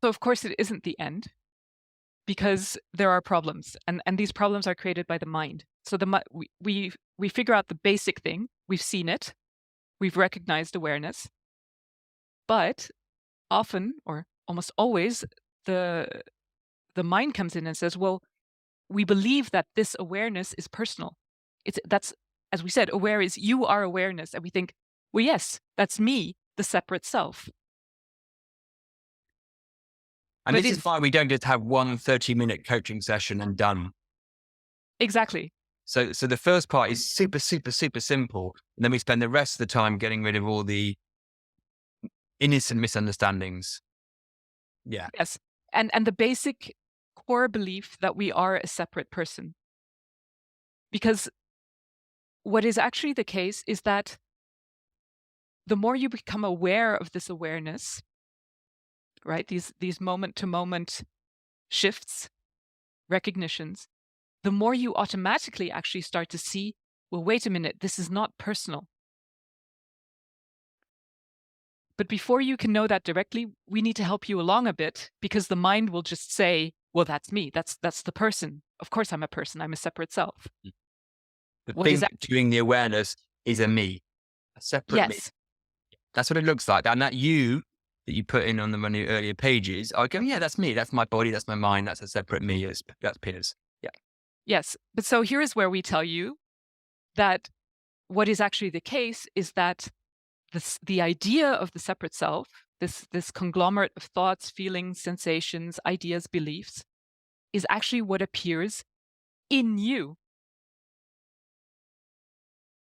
So of course it isn't the end, because there are problems, and these problems are created by the mind. So we figure out the basic thing, we've seen it, we've recognized awareness, but often, or almost always, the mind comes in and says, well, we believe that this awareness is personal. That's, as we said, aware is you are awareness, and we think, well, yes, that's me, the separate self. And But this is why we don't just have one 30-minute coaching session and done. exactly. So the first part is super, super, super simple. And then we spend the rest of the time getting rid of all the innocent misunderstandings. Yeah. Yes. And the basic core belief that we are a separate person. Because what is actually the case is that the more you become aware of this awareness, right, these moment to moment shifts, recognitions, the more you automatically actually start to see, well, wait a minute, this is not personal. But before you can know that directly, we need to help you along a bit, because the mind will just say, well, that's me, that's the person. Of course I'm a person, I'm a separate self. The What is thing that? doing the awareness is a me, a separate me. Yes. That's what it looks like. And that you that you put in on the many earlier pages, I go, yeah, that's me. That's my body. That's my mind. That's a separate me. That's Piers. Yeah. Yes. But so here is where we tell you that what is actually the case is that the idea of the separate self, this conglomerate of thoughts, feelings, sensations, ideas, beliefs, is actually what appears in you.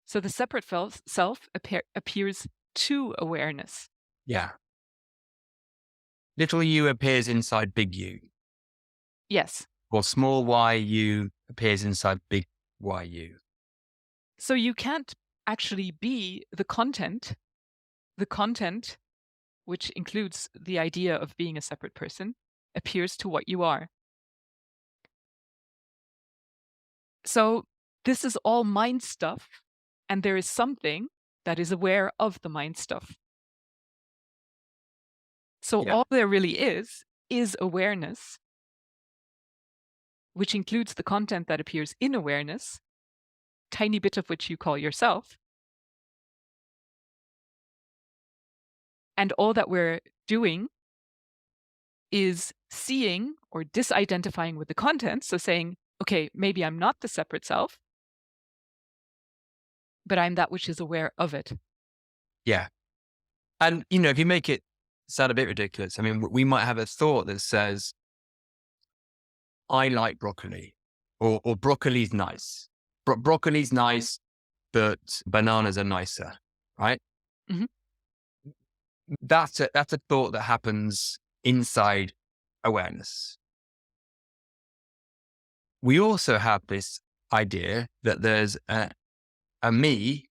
So the separate self appears to awareness. Yeah. Little you appears inside big you, Yes. or small y you appears inside big y you. So you can't actually be the content, which includes the idea of being a separate person, appears to what you are. So this is all mind stuff, and there is something that is aware of the mind stuff. So Yeah. all there really is awareness, which includes the content that appears in awareness, tiny bit of which you call yourself. And all that we're doing is seeing or disidentifying with the content. So saying, okay, maybe I'm not the separate self, but I'm that which is aware of it. Yeah. And, if you make it sound a bit ridiculous, I mean, we might have a thought that says, I like broccoli, or broccoli's nice. Broccoli's nice, but bananas are nicer, right? Mhm. That's a thought that happens inside awareness. We also have this idea that there's a me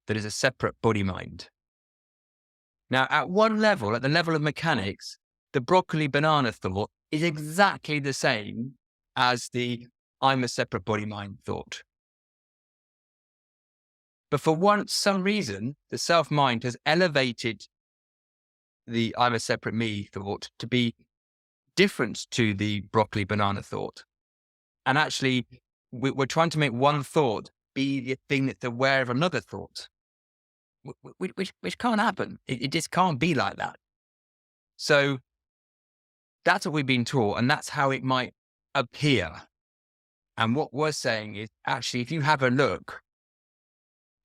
that is a separate body mind. Now, at one level, at the level of mechanics, the broccoli banana thought is exactly the same as the I'm a separate body mind thought. But for some reason, the self mind has elevated the I'm a separate me thought to be different to the broccoli banana thought. And actually, we're trying to make one thought be the thing that's aware of another thought, which can't happen. It just can't be like that. So that's what we've been taught, and that's how it might appear. And what we're saying is actually, if you have a look,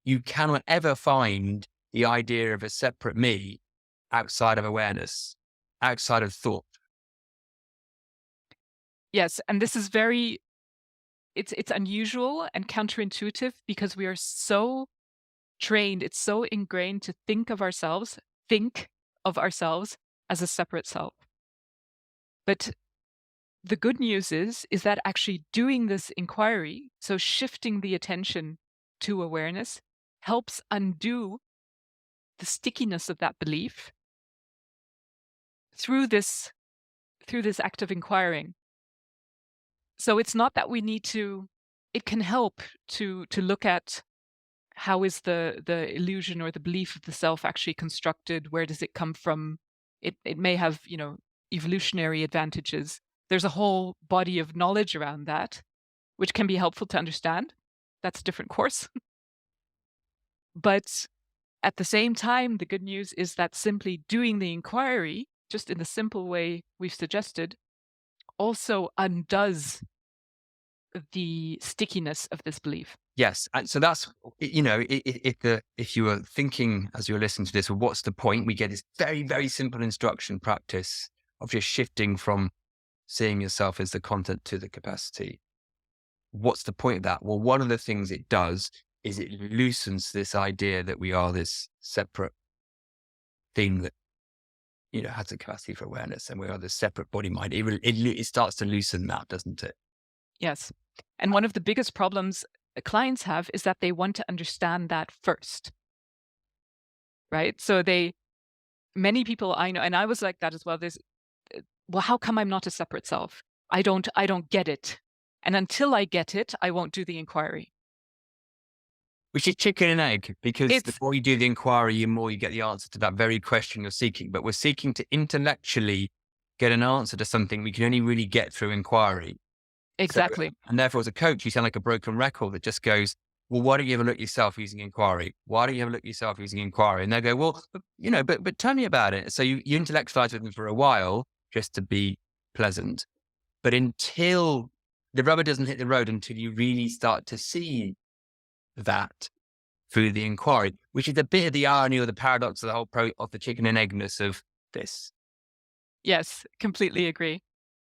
you cannot ever find the idea of a separate me outside of awareness, outside of thought. Yes, and this is it's unusual and counterintuitive, because we are so trained, it's so ingrained to think of ourselves as a separate self. But the good news is that actually doing this inquiry, so shifting the attention to awareness, helps undo the stickiness of that belief through this act of inquiring. So it's not that we need to, it can help to look at how is the illusion or the belief of the self actually constructed, where does it come from. It may have evolutionary advantages. There's a whole body of knowledge around that, which can be helpful to understand. That's a different course. But at the same time, the good news is that simply doing the inquiry, just in the simple way we've suggested, also undoes the stickiness of this belief. Yes. And so that's, if you were thinking as you were listening to this, well, what's the point? We get this very, very simple instruction practice of just shifting from seeing yourself as the content to the capacity. What's the point of that? Well, one of the things it does is it loosens this idea that we are this separate thing that, has a capacity for awareness, and we are this separate body mind. It starts to loosen that, doesn't it? Yes. And one of the biggest problems clients have is that they want to understand that first. Right? So many people I know, and I was like that as well, well, how come I'm not a separate self? I don't get it. And until I get it, I won't do the inquiry. Which is chicken and egg, because the more you do the inquiry, the more you get the answer to that very question you're seeking. But we're seeking to intellectually get an answer to something we can only really get through inquiry. Exactly. So, and therefore, as a coach, you sound like a broken record that just goes, well, why don't you ever look yourself using inquiry? Why don't you ever look yourself using inquiry? And they go, well, but tell me about it. So you intellectualize with them for a while just to be pleasant. But until the rubber doesn't hit the road, until you really start to see that through the inquiry, which is a bit of the irony or the paradox of the whole of the chicken and eggness of this. Yes, completely agree.